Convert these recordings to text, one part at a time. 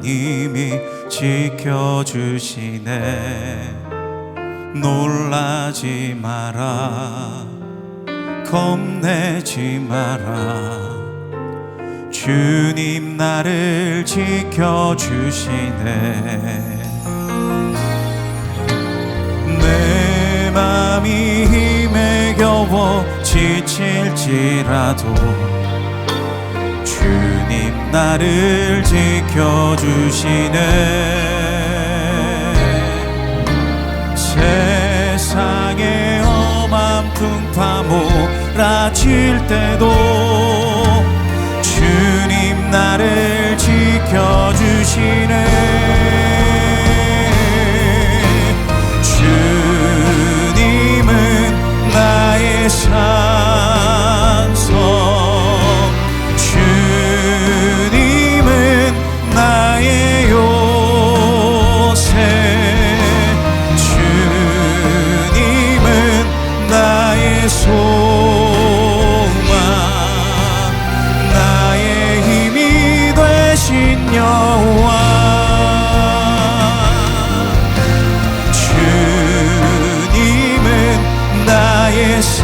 하나님이 지켜주시네. 놀라지 마라, 겁내지 마라. 주님 나를 지켜주시네. 내 맘이 힘에 겨워 지칠지라도 주님 나를 지켜주시네. 세상에 험한 풍파 몰아칠 때도 주님 나를 지켜주시네. 주님은 나의 산성, 주님은 나의 요새, 주님은 나의 소망, 나의 힘이 되신 여호와. 주님은 나의 산성,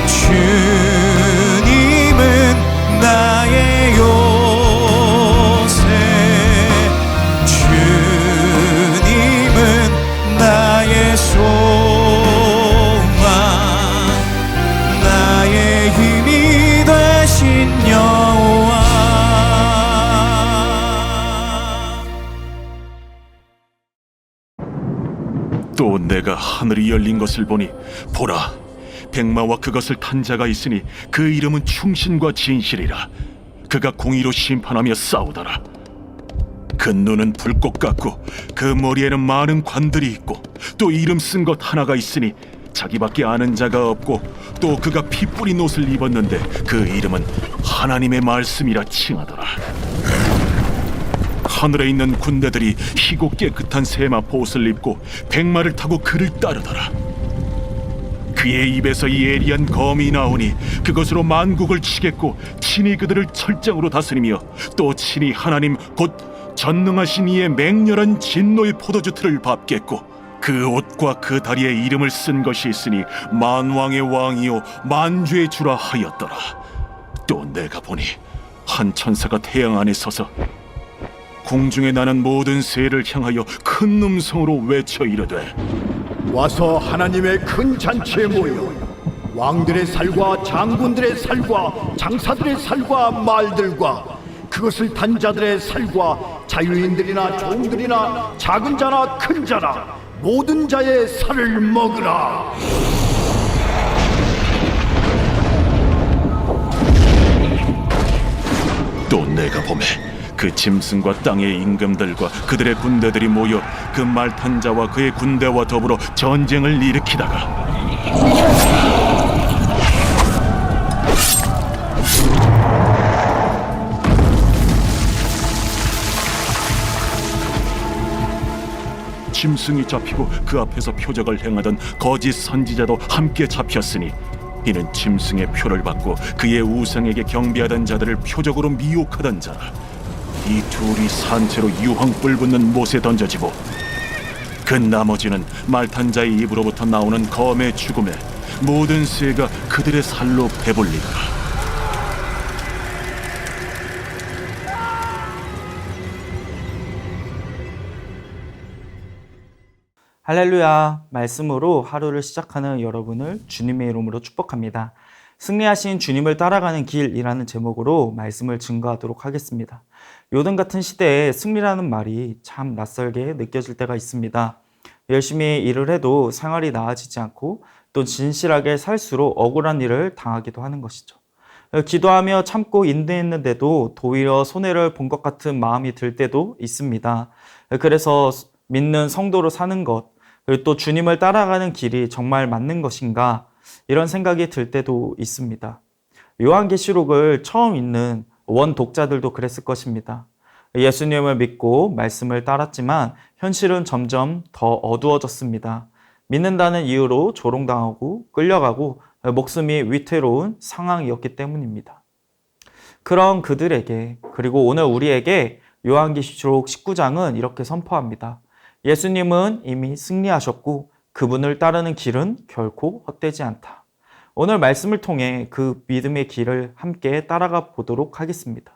주님은 나의 요새, 주님은 나의 소망, 나의 힘이 되신 여호와. 또 내가 하늘이 열린 것을 보니 보라, 백마와 그것을 탄 자가 있으니 그 이름은 충신과 진실이라. 그가 공의로 심판하며 싸우더라. 그 눈은 불꽃 같고 그 머리에는 많은 관들이 있고 또 이름 쓴 것 하나가 있으니 자기밖에 아는 자가 없고 또 그가 피 뿌린 옷을 입었는데 그 이름은 하나님의 말씀이라 칭하더라. 하늘에 있는 군대들이 희고 깨끗한 세마포 옷을 입고 백마를 타고 그를 따르더라. 그의 입에서 예리한 검이 나오니 그것으로 만국을 치겠고 친히 그들을 철장으로 다스리며 또 친히 하나님 곧 전능하신 이의 맹렬한 진노의 포도주 틀을 밟겠고 그 옷과 그 다리에 이름을 쓴 것이 있으니 만왕의 왕이요 만주의 주라 하였더라. 또 내가 보니 한 천사가 태양 안에 서서 공중에 나는 모든 새를 향하여 큰 음성으로 외쳐 이르되, 와서 하나님의 큰 잔치에 모여 왕들의 살과 장군들의 살과 장사들의 살과 말들과 그것을 단 자들의 살과 자유인들이나 종들이나 작은 자나 큰 자나 모든 자의 살을 먹으라. 또 내가 보매 그 짐승과 땅의 임금들과 그들의 군대들이 모여 그 말 탄 자와 그의 군대와 더불어 전쟁을 일으키다가 짐승이 잡히고 그 앞에서 표적을 행하던 거짓 선지자도 함께 잡혔으니 이는 짐승의 표를 받고 그의 우상에게 경배하던 자들을 표적으로 미혹하던 자라. 이 둘이 산채로 유황불 붙는 못에 던져지고 그 나머지는 말탄 자의 입으로부터 나오는 검의 죽음에 모든 새가 그들의 살로 배불리더라. 할렐루야. 말씀으로 하루를 시작하는 여러분을 주님의 이름으로 축복합니다. 승리하신 주님을 따라가는 길이라는 제목으로 말씀을 증거하도록 하겠습니다. 요즘 같은 시대에 승리라는 말이 참 낯설게 느껴질 때가 있습니다. 열심히 일을 해도 생활이 나아지지 않고 또 진실하게 살수록 억울한 일을 당하기도 하는 것이죠. 기도하며 참고 인내했는데도 도리어 손해를 본 것 같은 마음이 들 때도 있습니다. 그래서 믿는 성도로 사는 것, 그리고 또 주님을 따라가는 길이 정말 맞는 것인가, 이런 생각이 들 때도 있습니다. 요한계시록을 처음 읽는 원 독자들도 그랬을 것입니다. 예수님을 믿고 말씀을 따랐지만 현실은 점점 더 어두워졌습니다. 믿는다는 이유로 조롱당하고 끌려가고 목숨이 위태로운 상황이었기 때문입니다. 그런 그들에게, 그리고 오늘 우리에게 요한계시록 19장은 이렇게 선포합니다. 예수님은 이미 승리하셨고 그분을 따르는 길은 결코 헛되지 않다. 오늘 말씀을 통해 그 믿음의 길을 함께 따라가 보도록 하겠습니다.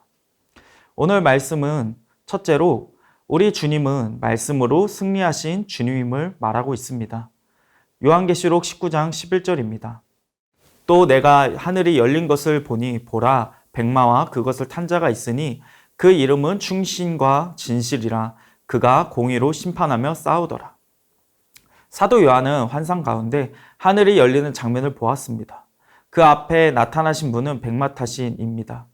오늘 말씀은 첫째로 우리 주님은 말씀으로 승리하신 주님임을 말하고 있습니다. 요한계시록 19장 11절입니다. 또 내가 하늘이 열린 것을 보니 보라 백마와 그것을 탄 자가 있으니 그 이름은 충신과 진실이라 그가 공의로 심판하며 싸우더라. 사도 요한은 환상 가운데 하늘이 열리는 장면을 보았습니다. 그 앞에 나타나신 분은 백마 타신입니다.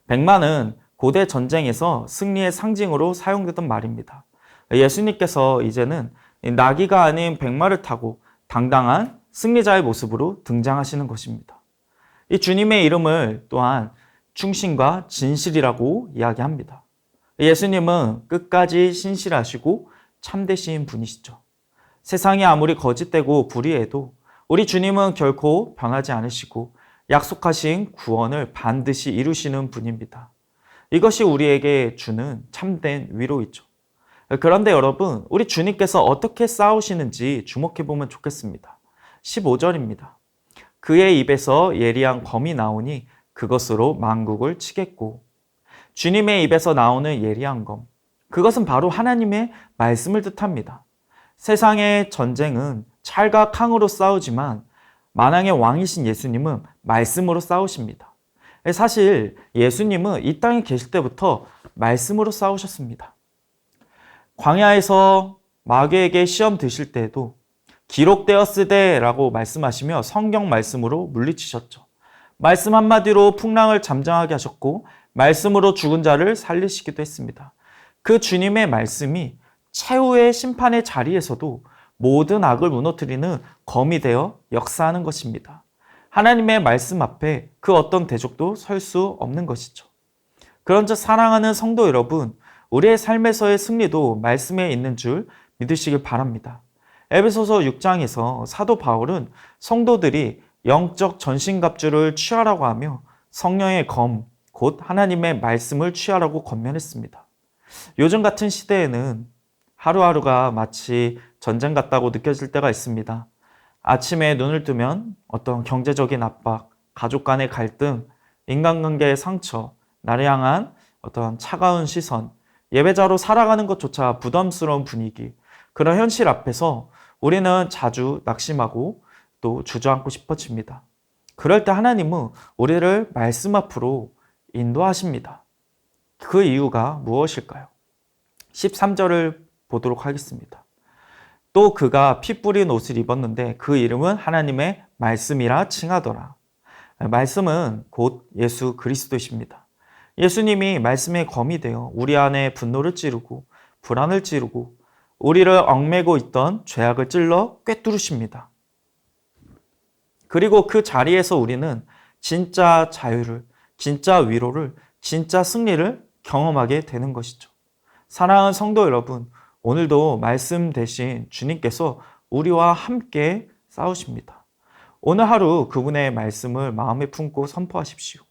백마는 고대 전쟁에서 승리의 상징으로 사용되던 말입니다. 예수님께서 이제는 나귀가 아닌 백마를 타고 당당한 승리자의 모습으로 등장하시는 것입니다. 이 주님의 이름을 또한 충신과 진실이라고 이야기합니다. 예수님은 끝까지 신실하시고 참되신 분이시죠. 세상이 아무리 거짓되고 불의해도 우리 주님은 결코 변하지 않으시고 약속하신 구원을 반드시 이루시는 분입니다. 이것이 우리에게 주는 참된 위로이죠. 그런데 여러분, 우리 주님께서 어떻게 싸우시는지 주목해 보면 좋겠습니다. 15절입니다. 그의 입에서 예리한 검이 나오니 그것으로 만국을 치겠고. 주님의 입에서 나오는 예리한 검, 그것은 바로 하나님의 말씀을 뜻합니다. 세상의 전쟁은 찰과 캉으로 싸우지만 만왕의 왕이신 예수님은 말씀으로 싸우십니다. 사실 예수님은 이 땅에 계실 때부터 말씀으로 싸우셨습니다. 광야에서 마귀에게 시험 드실 때에도 기록되었으되 라고 말씀하시며 성경 말씀으로 물리치셨죠. 말씀 한마디로 풍랑을 잠잠하게 하셨고 말씀으로 죽은 자를 살리시기도 했습니다. 그 주님의 말씀이 최후의 심판의 자리에서도 모든 악을 무너뜨리는 검이 되어 역사하는 것입니다. 하나님의 말씀 앞에 그 어떤 대적도 설 수 없는 것이죠. 그런즉 사랑하는 성도 여러분, 우리의 삶에서의 승리도 말씀에 있는 줄 믿으시길 바랍니다. 에베소서 6장에서 사도 바울은 성도들이 영적 전신갑주를 취하라고 하며 성령의 검, 곧 하나님의 말씀을 취하라고 권면했습니다. 요즘 같은 시대에는 하루하루가 마치 전쟁 같다고 느껴질 때가 있습니다. 아침에 눈을 뜨면 어떤 경제적인 압박, 가족 간의 갈등, 인간관계의 상처, 나를 향한 어떤 차가운 시선, 예배자로 살아가는 것조차 부담스러운 분위기, 그런 현실 앞에서 우리는 자주 낙심하고 또 주저앉고 싶어집니다. 그럴 때 하나님은 우리를 말씀 앞으로 인도하십니다. 그 이유가 무엇일까요? 13절을 보도록 하겠습니다. 또 그가 피 뿌린 옷을 입었는데 그 이름은 하나님의 말씀이라 칭하더라. 말씀은 곧 예수 그리스도이십니다. 예수님이 말씀의 검이 되어 우리 안에 분노를 찌르고 불안을 찌르고 우리를 얽매고 있던 죄악을 찔러 꿰뚫으십니다. 그리고 그 자리에서 우리는 진짜 자유를, 진짜 위로를, 진짜 승리를 경험하게 되는 것이죠. 사랑하는 성도 여러분, 오늘도 말씀 대신 주님께서 우리와 함께 싸우십니다. 오늘 하루 그분의 말씀을 마음에 품고 선포하십시오.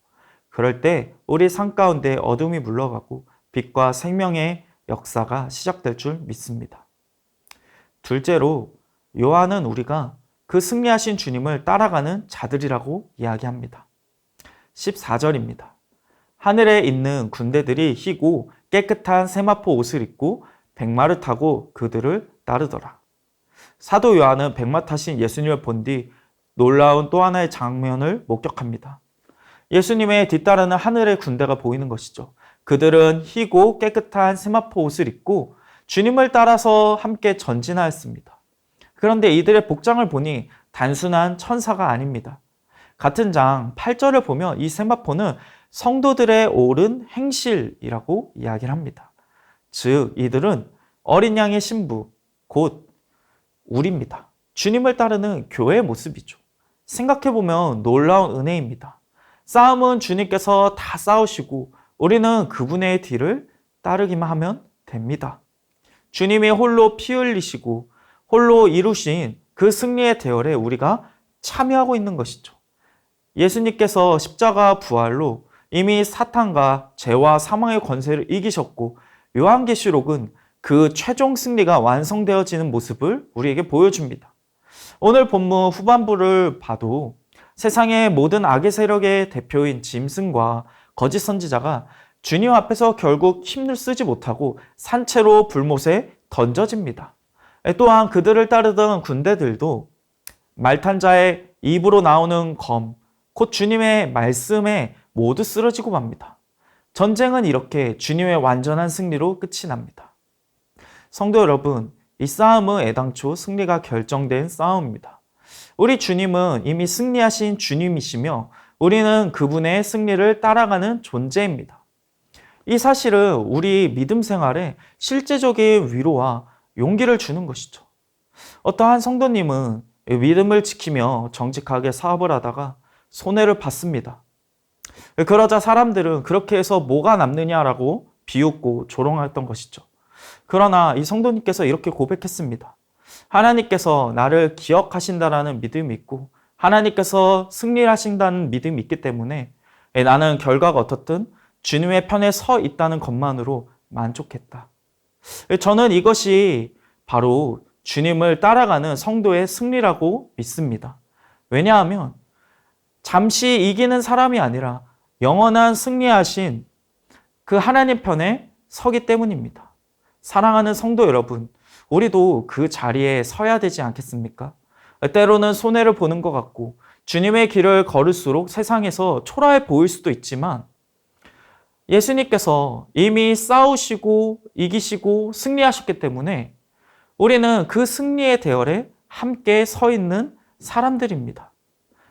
그럴 때 우리 삶 가운데 어둠이 물러가고 빛과 생명의 역사가 시작될 줄 믿습니다. 둘째로 요한은 우리가 그 승리하신 주님을 따라가는 자들이라고 이야기합니다. 14절입니다. 하늘에 있는 군대들이 희고 깨끗한 세마포 옷을 입고 백마를 타고 그들을 따르더라. 사도 요한은 백마 타신 예수님을 본 뒤 놀라운 또 하나의 장면을 목격합니다. 예수님의 뒤따르는 하늘의 군대가 보이는 것이죠. 그들은 희고 깨끗한 세마포 옷을 입고 주님을 따라서 함께 전진하였습니다. 그런데 이들의 복장을 보니 단순한 천사가 아닙니다. 같은 장 8절을 보면 이 세마포는 성도들의 옳은 행실이라고 이야기를 합니다. 즉 이들은 어린 양의 신부, 곧 우리입니다. 주님을 따르는 교회의 모습이죠. 생각해보면 놀라운 은혜입니다. 싸움은 주님께서 다 싸우시고 우리는 그분의 뒤를 따르기만 하면 됩니다. 주님이 홀로 피 흘리시고 홀로 이루신 그 승리의 대열에 우리가 참여하고 있는 것이죠. 예수님께서 십자가 부활로 이미 사탄과 죄와 사망의 권세를 이기셨고 요한계시록은 그 최종 승리가 완성되어지는 모습을 우리에게 보여줍니다. 오늘 본문 후반부를 봐도 세상의 모든 악의 세력의 대표인 짐승과 거짓 선지자가 주님 앞에서 결국 힘을 쓰지 못하고 산채로 불못에 던져집니다. 또한 그들을 따르던 군대들도 말탄 자의 입으로 나오는 검, 곧 주님의 말씀에 모두 쓰러지고 맙니다. 전쟁은 이렇게 주님의 완전한 승리로 끝이 납니다. 성도 여러분, 이 싸움은 애당초 승리가 결정된 싸움입니다. 우리 주님은 이미 승리하신 주님이시며 우리는 그분의 승리를 따라가는 존재입니다. 이 사실은 우리 믿음 생활에 실제적인 위로와 용기를 주는 것이죠. 어떠한 성도님은 믿음을 지키며 정직하게 사업을 하다가 손해를 봤습니다. 그러자 사람들은 그렇게 해서 뭐가 남느냐라고 비웃고 조롱했던 것이죠. 그러나 이 성도님께서 이렇게 고백했습니다. 하나님께서 나를 기억하신다라는 믿음이 있고 하나님께서 승리하신다는 믿음이 있기 때문에 나는 결과가 어떻든 주님의 편에 서 있다는 것만으로 만족했다. 저는 이것이 바로 주님을 따라가는 성도의 승리라고 믿습니다. 왜냐하면 잠시 이기는 사람이 아니라 영원한 승리하신 그 하나님 편에 서기 때문입니다. 사랑하는 성도 여러분, 우리도 그 자리에 서야 되지 않겠습니까? 때로는 손해를 보는 것 같고 주님의 길을 걸을수록 세상에서 초라해 보일 수도 있지만 예수님께서 이미 싸우시고 이기시고 승리하셨기 때문에 우리는 그 승리의 대열에 함께 서 있는 사람들입니다.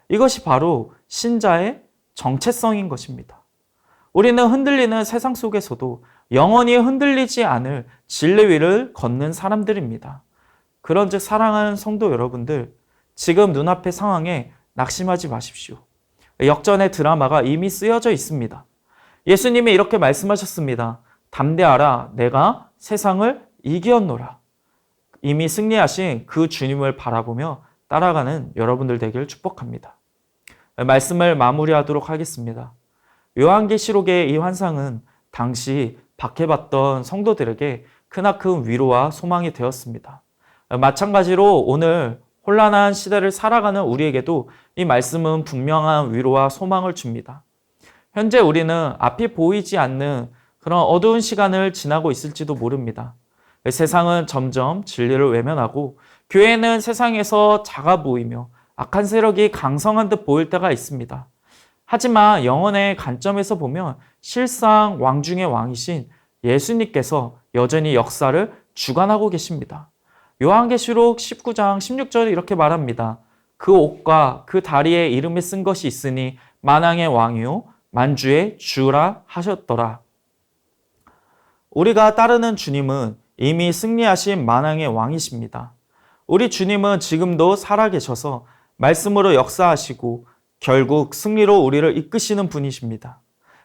이것이 바로 신자의 정체성인 것입니다. 우리는 흔들리는 세상 속에서도 영원히 흔들리지 않을 진리 위를 걷는 사람들입니다. 그런즉 사랑하는 성도 여러분들, 지금 눈앞의 상황에 낙심하지 마십시오. 역전의 드라마가 이미 쓰여져 있습니다. 예수님이 이렇게 말씀하셨습니다. 담대하라, 내가 세상을 이기었노라. 이미 승리하신 그 주님을 바라보며 따라가는 여러분들 되기를 축복합니다. 말씀을 마무리하도록 하겠습니다. 요한계시록의 이 환상은 당시 박해받던 성도들에게 크나큰 위로와 소망이 되었습니다. 마찬가지로 오늘 혼란한 시대를 살아가는 우리에게도 이 말씀은 분명한 위로와 소망을 줍니다. 현재 우리는 앞이 보이지 않는 그런 어두운 시간을 지나고 있을지도 모릅니다. 세상은 점점 진리를 외면하고 교회는 세상에서 작아 보이며 악한 세력이 강성한 듯 보일 때가 있습니다. 하지만 영혼의 관점에서 보면 실상 왕 중의 왕이신 예수님께서 여전히 역사를 주관하고 계십니다. 요한계시록 19장 16절에 이렇게 말합니다. 그 옷과 그 다리에 이름을 쓴 것이 있으니 만왕의 왕이요 만주의 주라 하셨더라. 우리가 따르는 주님은 이미 승리하신 만왕의 왕이십니다. 우리 주님은 지금도 살아계셔서 말씀으로 역사하시고 결국 승리로 우리를 이끄시는 분이십니다.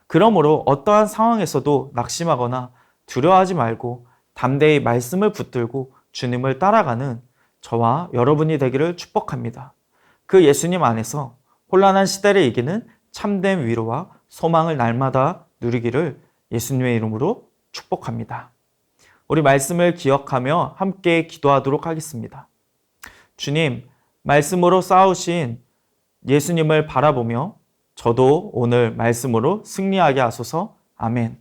그러므로 어떠한 상황에서도 낙심하거나 두려워하지 말고 담대히 말씀을 붙들고 주님을 따라가는 저와 여러분이 되기를 축복합니다. 그 예수님 안에서 혼란한 시대를 이기는 참된 위로와 소망을 날마다 누리기를 예수님의 이름으로 축복합니다. 우리 말씀을 기억하며 함께 기도하도록 하겠습니다. 주님, 말씀으로 싸우신 예수님을 바라보며 저도 오늘 말씀으로 승리하게 하소서. 아멘.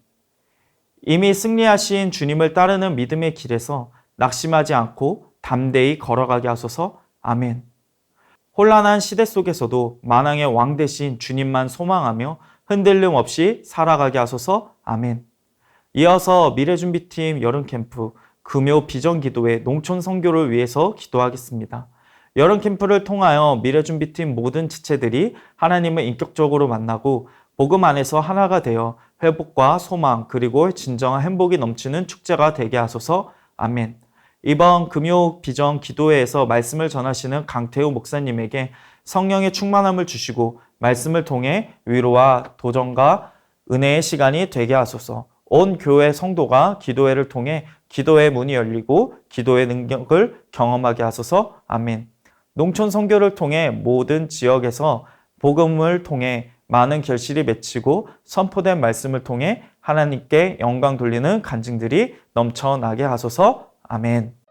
이미 승리하신 주님을 따르는 믿음의 길에서 낙심하지 않고 담대히 걸어가게 하소서. 아멘. 혼란한 시대 속에서도 만왕의 왕 되신 주님만 소망하며 흔들림 없이 살아가게 하소서. 아멘. 이어서 미래준비팀 여름캠프 금요 비전기도회 농촌 선교를 위해서 기도하겠습니다. 여름캠프를 통하여 미래준비팀 모든 지체들이 하나님을 인격적으로 만나고 복음 안에서 하나가 되어 회복과 소망 그리고 진정한 행복이 넘치는 축제가 되게 하소서. 아멘. 이번 금요 비전 기도회에서 말씀을 전하시는 강태우 목사님에게 성령의 충만함을 주시고 말씀을 통해 위로와 도전과 은혜의 시간이 되게 하소서. 온 교회 성도가 기도회를 통해 기도의 문이 열리고 기도의 능력을 경험하게 하소서. 아멘. 농촌 선교를 통해 모든 지역에서 복음을 통해 많은 결실이 맺히고 선포된 말씀을 통해 하나님께 영광 돌리는 간증들이 넘쳐나게 하소서. 아멘.